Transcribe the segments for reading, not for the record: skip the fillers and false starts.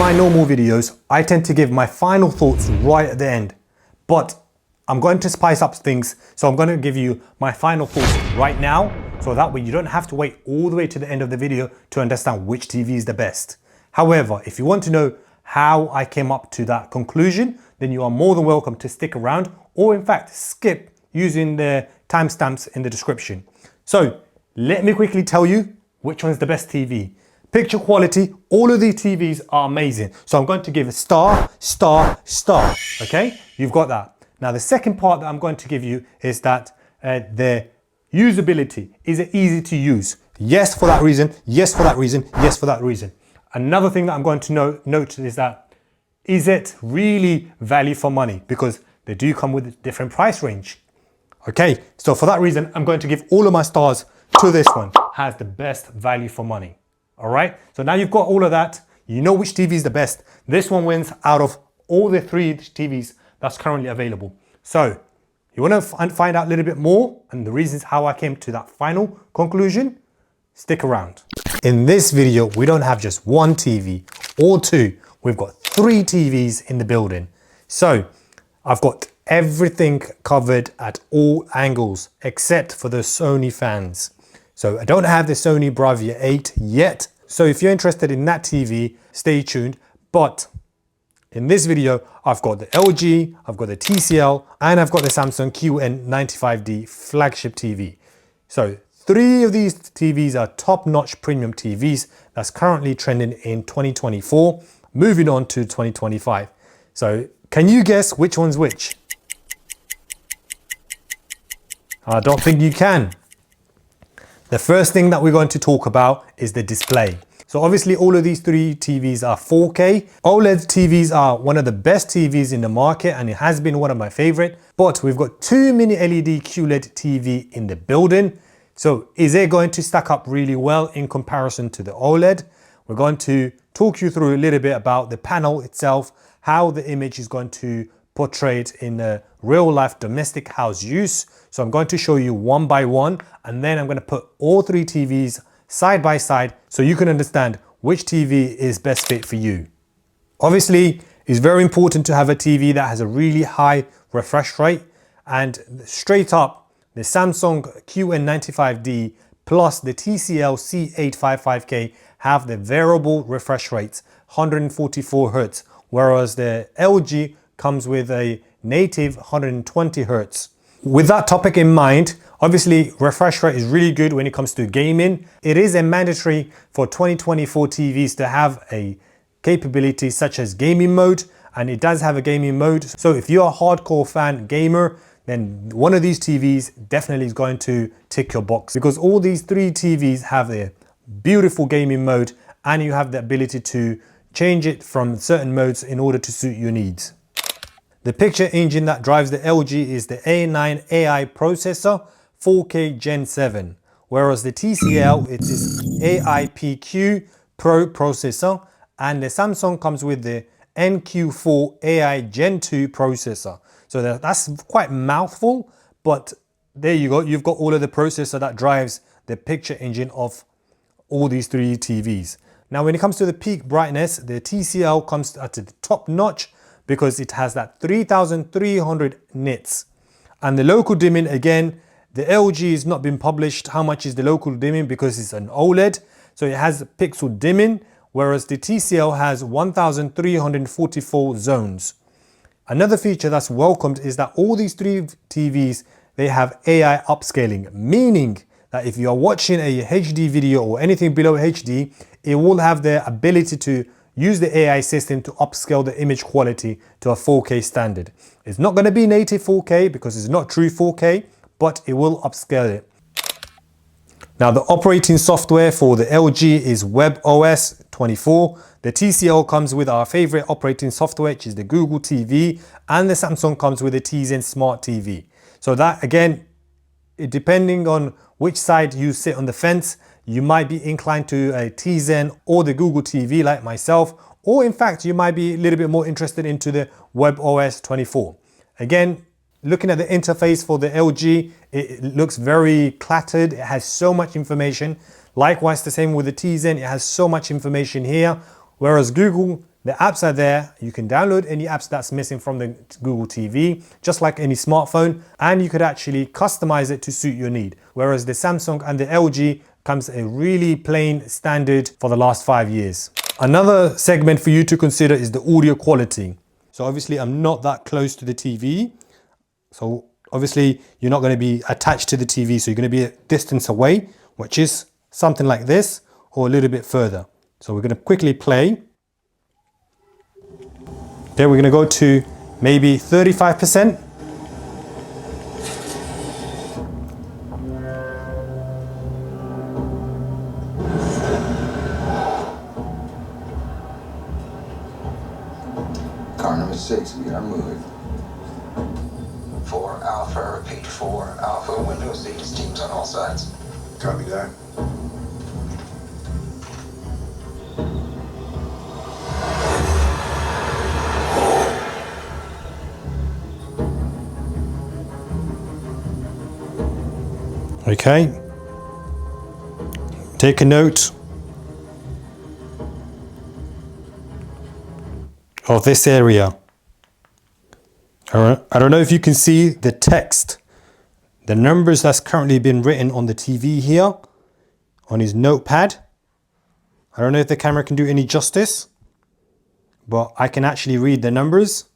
my normal videos, I tend to give my final thoughts right at the end, but I'm going to spice up things, so I'm going to give you my final thoughts right now, so that way you don't have to wait all the way to the end of the video to understand which TV is the best. However, if you want to know how I came up to that conclusion, then you are more than welcome to stick around, or in fact skip using the timestamps in the description. So let me quickly tell you which one's the best TV. Picture quality, all of these TVs are amazing. So I'm going to give a star, star, star. Okay, you've got that. Now the second part that I'm going to give you is that the usability. Is it easy to use? Yes, for that reason. Yes, for that reason. Yes, for that reason. Another thing that I'm going to note is that, is it really value for money? Because they do come with a different price range. Okay, so for that reason, I'm going to give all of my stars to this one. Has the best value for money. All right, so now you've got all of that. You know which TV is the best. This one wins out of all the 3 TVs that's currently available. So you want to find out a little bit more and the reasons how I came to that final conclusion? Stick around. In this video, we don't have just one TV or 2. We've got 3 TVs in the building. So I've got everything covered at all angles except for the Sony fans. So I don't have the Sony Bravia 8 yet. So if you're interested in that TV, stay tuned. But in this video, I've got the LG, I've got the TCL, and I've got the Samsung QN95D flagship TV. So 3 of these TVs are top-notch premium TVs that's currently trending in 2024, moving on to 2025. So can you guess which one's which? I don't think you can. The first thing that we're going to talk about is the display. So obviously all of these 3 TVs are 4K. OLED TVs are one of the best TVs in the market and it has been one of my favorite, but we've got 2 mini LED QLED TV in the building. So is it going to stack up really well in comparison to the OLED? We're going to talk you through a little bit about the panel itself, how the image is going to portray it in a real life domestic house use. So I'm going to show you one by one, and then I'm going to put all 3 TVs side by side so you can understand which TV is best fit for you. Obviously, it's very important to have a TV that has a really high refresh rate, and straight up, the Samsung QN95D plus the TCL C855K have the variable refresh rates, 144 Hz, whereas the LG comes with a native 120 Hz. With that topic in mind, obviously refresh rate is really good when it comes to gaming. It is a mandatory for 2024 TVs to have a capability such as gaming mode, and it does have a gaming mode. So if you're a hardcore fan gamer, then one of these TVs definitely is going to tick your box, because all these 3 TVs have a beautiful gaming mode and you have the ability to change it from certain modes in order to suit your needs. The picture engine that drives the LG is the A9 AI processor 4K Gen 7, whereas the TCL, it is AIPQ Pro processor, and the Samsung comes with the NQ4 AI Gen 2 processor. So that's quite a mouthful, but there you go. You've got all of the processor that drives the picture engine of all these 3 TVs. Now, when it comes to the peak brightness, the TCL comes at the top notch because it has that 3300 nits. And the local dimming, again, the LG has not been published how much is the local dimming because it's an OLED. So it has pixel dimming, whereas the TCL has 1344 zones. Another feature that's welcomed is that all these 3 TVs, they have AI upscaling, meaning that if you are watching a HD video or anything below HD, it will have the ability to use the AI system to upscale the image quality to a 4K standard. It's not going to be native 4K because it's not true 4K, but it will upscale it. Now, the operating software for the LG is WebOS 24. The TCL comes with our favorite operating software, which is the Google TV, and the Samsung comes with the Tizen Smart TV. So that, again, depending on which side you sit on the fence, you might be inclined to a Tizen or the Google TV like myself, or in fact, you might be a little bit more interested into the WebOS 24. Again, looking at the interface for the LG, it looks very cluttered. It has so much information. Likewise, the same with the Tizen, it has so much information here. Whereas Google The apps are there. You can download any apps that's missing from the Google TV, just like any smartphone, and you could actually customize it to suit your need. Whereas the Samsung and the LG comes a really plain standard for the last 5 years. Another segment for you to consider is the audio quality. So obviously I'm not that close to the TV. So obviously you're not going to be attached to the TV. So you're going to be a distance away, which is something like this or a little bit further. So we're going to quickly play. Okay, we're going to go to maybe 35%. Car number 6, we are moving. 4 Alpha, repeat 4 Alpha, window seats, teams on all sides. Copy that. Okay. Take a note of this area. I don't know if you can see the text, the numbers that's currently been written on the TV here, on his notepad. I don't know if the camera can do any justice, but I can actually read the numbers.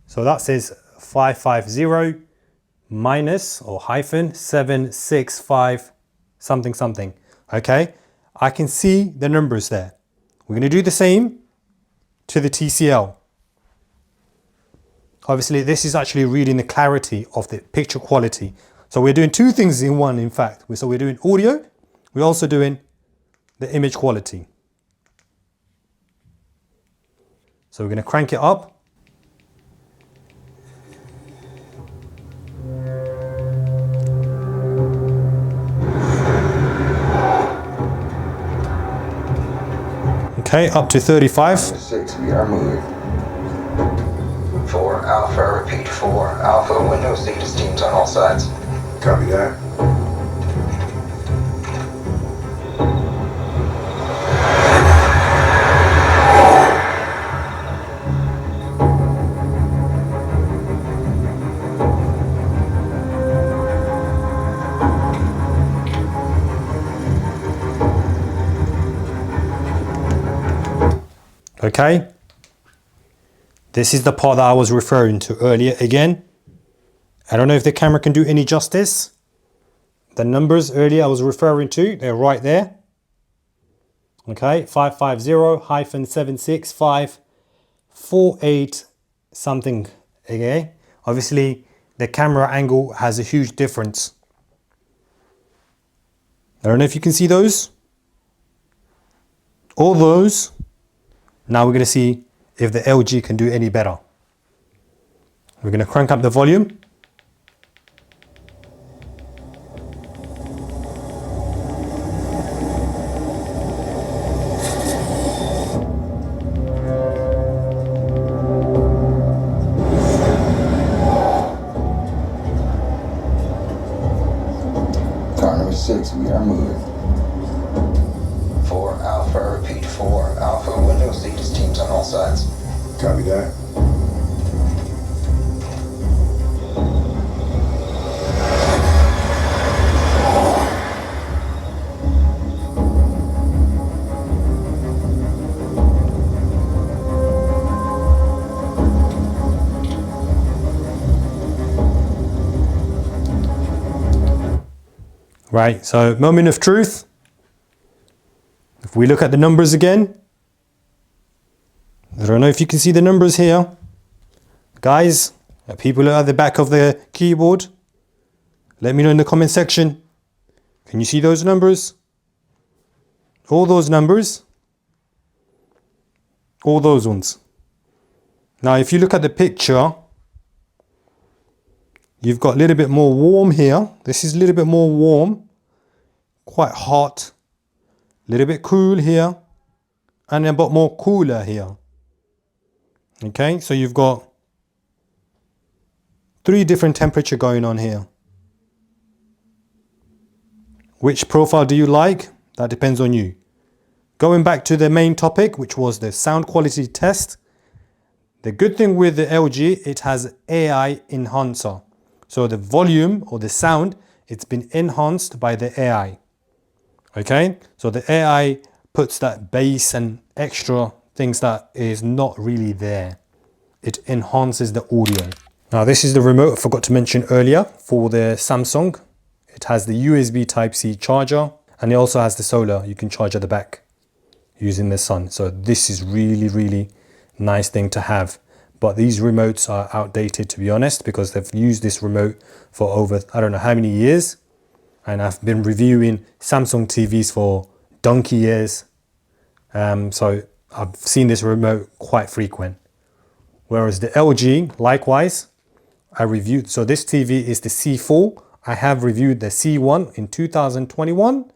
So that says 550 minus or hyphen 765 something something. Okay, I can see the numbers there. We're going to do the same to the TCL. Obviously, this is actually reading the clarity of the picture quality. So we're doing two things in one, in fact. So we're doing audio, we're also doing the image quality. So we're going to crank it up. Okay, up to 35. 6, we are moving. 4 Alpha, repeat 4 Alpha, window seat teams on all sides. Copy that. Okay, this is the part that I was referring to earlier again. I don't know if the camera can do any justice. The numbers earlier I was referring to, they're right there. Okay, 550-76548 something. Okay, obviously the camera angle has a huge difference. I don't know if you can see those. All those. Now we're going to see if the LG can do any better. We're going to crank up the volume. Car number 6, we are moving. 4 Alpha, repeat 4 Alpha, window seats teams on all sides. Copy that. Right, so moment of truth. If we look at the numbers again, I don't know if you can see the numbers here. Guys, people at the back of the keyboard, let me know in the comment section. Can you see those numbers? All those numbers. All those ones. Now, if you look at the picture, you've got a little bit more warm here. This is a little bit more warm, quite hot, a little bit cool here, and a bit more cooler here. Okay, so you've got 3 different temperature going on here. Which profile do you like? That depends on you. Going back to the main topic, which was the sound quality test. The good thing with the LG, it has AI enhancer. So the volume or the sound, it's been enhanced by the AI. Okay, so the AI puts that bass and extra things that is not really there. It enhances the audio. Now this is the remote I forgot to mention earlier for the Samsung. It has the USB Type-C charger, and it also has the solar. You can charge at the back using the sun. So this is really nice thing to have. But these remotes are outdated, to be honest, because they've used this remote for over, I don't know how many years. And I've been reviewing Samsung TVs for donkey years. So I've seen this remote quite frequent. Whereas the LG, likewise, I reviewed. So this TV is the C4. I have reviewed the C1 in 2021.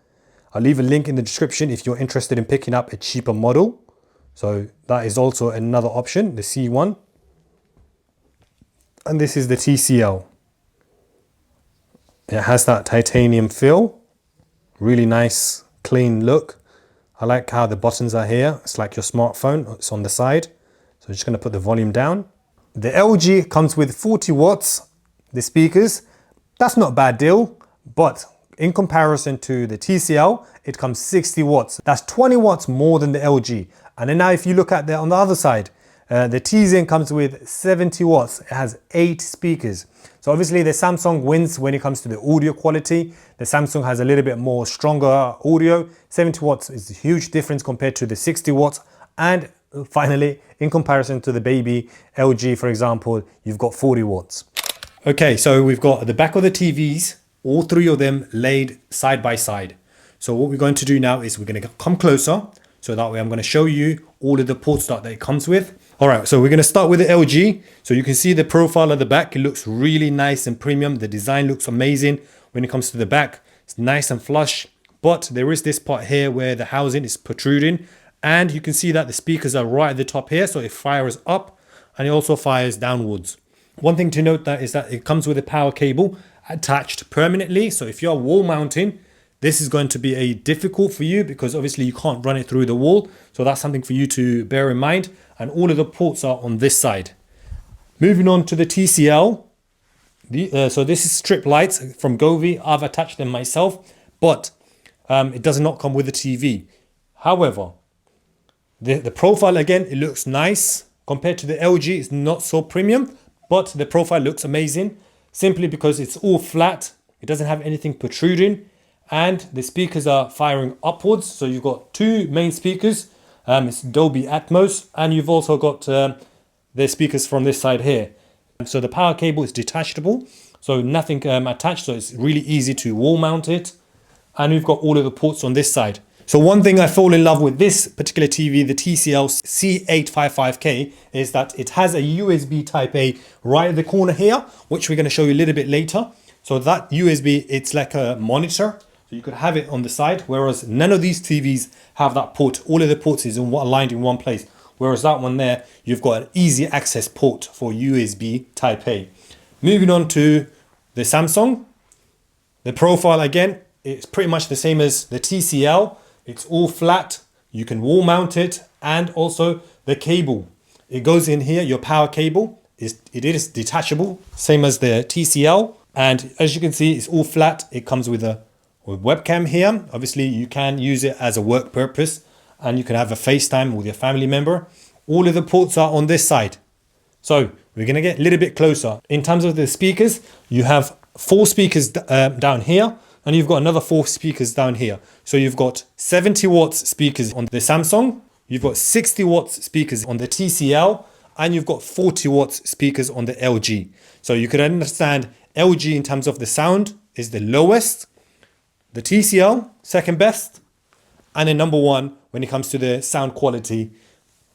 I'll leave a link in the description if you're interested in picking up a cheaper model. So that is also another option, the C1. And this is the TCL. It has that titanium feel. Really nice, clean look. I like how the buttons are here. It's like your smartphone, it's on the side. So I'm just gonna put the volume down. The LG comes with 40 watts, the speakers. That's not a bad deal, but in comparison to the TCL, it comes 60 watts. That's 20 watts more than the LG. And then now if you look at on the other side, the Tizen comes with 70 watts. It has 8 speakers. So obviously the Samsung wins when it comes to the audio quality. The Samsung has a little bit more stronger audio. 70 watts is a huge difference compared to the 60 watts. And finally, in comparison to the baby LG, for example, you've got 40 watts. Okay, so we've got the back of the TVs, all three of them laid side by side. So what we're going to do now is we're going to come closer. So that way I'm going to show you all of the ports that it comes with. All right, so we're going to start with the LG. So you can see the profile at the back. It looks really nice and premium. The design looks amazing when it comes to the back. It's nice and flush, but there is this part here where the housing is protruding. And you can see that the speakers are right at the top here. So it fires up and it also fires downwards. One thing to note that is that it comes with a power cable attached permanently. So if you're wall mounting, this is going to be a difficult for you because obviously you can't run it through the wall. So that's something for you to bear in mind. And all of the ports are on this side. Moving on to the TCL. So this is strip lights from Govee. I've attached them myself, but it does not come with the TV. However, the profile again, it looks nice. Compared to the LG, it's not so premium, but the profile looks amazing simply because it's all flat. It doesn't have anything protruding. And the speakers are firing upwards. So you've got 2 main speakers. It's Dolby Atmos. And you've also got the speakers from this side here. So the power cable is detachable. So nothing attached. So it's really easy to wall mount it. And we've got all of the ports on this side. So one thing I fall in love with this particular TV, the TCL C855K, is that it has a USB Type A right at the corner here, which we're going to show you a little bit later. So that USB, it's like a monitor. So you could have it on the side, whereas none of these TVs have that port. All of the ports is aligned in one place. Whereas that one there, you've got an easy access port for USB Type A. Moving on to the Samsung. The profile again, it's pretty much the same as the TCL. It's all flat. You can wall mount it, and also the cable. It goes in here, your power cable. It is detachable, same as the TCL. And as you can see, it's all flat. It comes with a webcam here. Obviously, you can use it as a work purpose, and you can have a FaceTime with your family member. All of the ports are on this side. So we're going to get a little bit closer. In terms of the speakers, you have 4 speakers down here, and you've got another 4 speakers down here. So you've got 70 watts speakers on the Samsung. You've got 60 watts speakers on the TCL, and you've got 40 watts speakers on the LG. So you could understand LG in terms of the sound is the lowest. The TCL, second best. And then number 1, when it comes to the sound quality,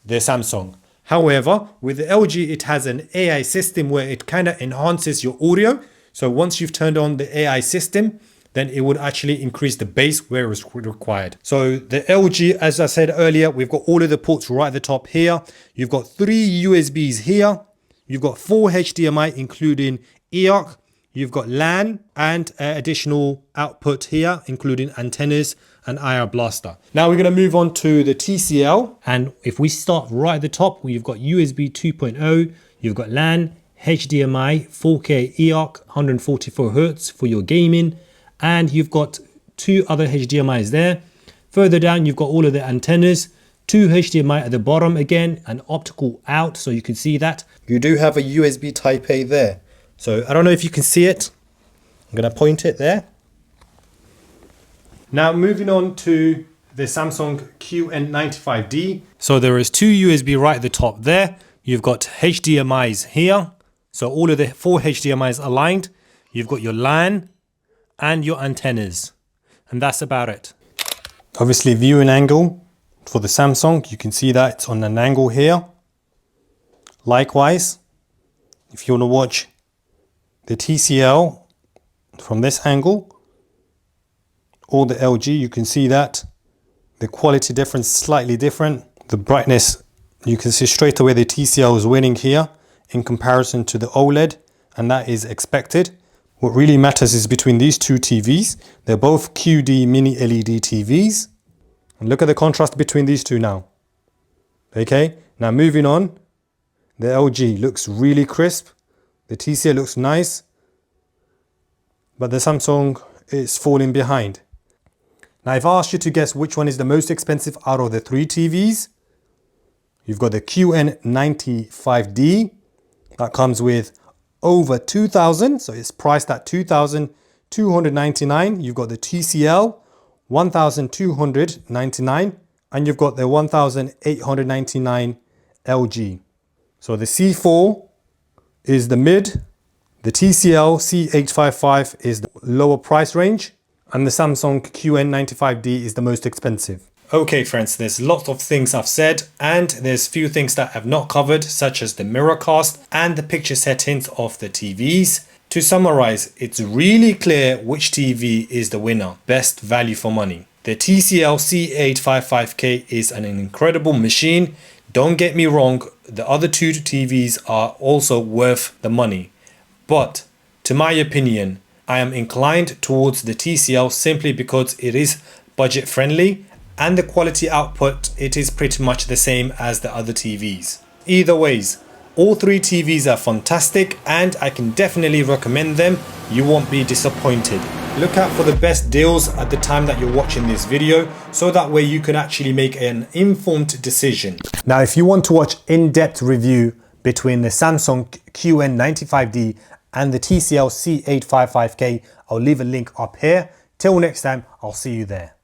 the Samsung. However, with the LG, it has an AI system where it kind of enhances your audio. So once you've turned on the AI system, then it would actually increase the bass where it's required. So the LG, as I said earlier, we've got all of the ports right at the top here. You've got 3 USBs here. You've got 4 HDMI, including eARC. you've got LAN and additional output here, including antennas and IR blaster. Now we're going to move on to the TCL. And if we start right at the top, you've got USB 2.0, you've got LAN, HDMI, 4K EOC, 144 Hz for your gaming, and you've got two other HDMIs there. Further down, you've got all of the antennas, two HDMI at the bottom again, an optical out, so you can see that. You do have a USB Type A there. So I don't know if you can see it. I'm going to point it there. Now moving on to the Samsung QN95D. So there is two USB right at the top there. You've got HDMIs here. So all of the four HDMIs aligned. You've got your LAN and your antennas. And that's about it. Obviously viewing angle for the Samsung, you can see that it's on an angle here. Likewise, if you want to watch the TCL from this angle or the LG, you can see that the quality difference is slightly different. The brightness, you can see straight away the TCL is winning here in comparison to the OLED, and that is expected. What really matters is between these two TVs. They're both QD mini LED TVs. And look at the contrast between these two now. Okay, now moving on. The LG looks really crisp. The TCL looks nice. But the Samsung is falling behind. Now, if I asked you to guess which one is the most expensive out of the three TVs, you've got the QN95D. That comes with over 2,000. So it's priced at 2,299. You've got the TCL 1,299. And you've got the 1,899 LG. So the C4 is the mid, the TCL C855 is the lower price range, and the Samsung QN95D is the most expensive. Okay friends, there's lots of things I've said, and there's few things that I've not covered, such as the mirror cast and the picture settings of the TVs. To summarize, it's really clear which TV is the winner, best value for money. The TCL C855K is an incredible machine. Don't get me wrong, the other two TVs are also worth the money. But to my opinion, I am inclined towards the TCL simply because it is budget friendly, and the quality output, it is pretty much the same as the other TVs. Either ways, all three TVs are fantastic and I can definitely recommend them. You won't be disappointed. Look out for the best deals at the time that you're watching this video, so that way you can actually make an informed decision. Now, if you want to watch in-depth review between the Samsung QN95D and the TCL C855K, I'll leave a link up here. Till next time, I'll see you there.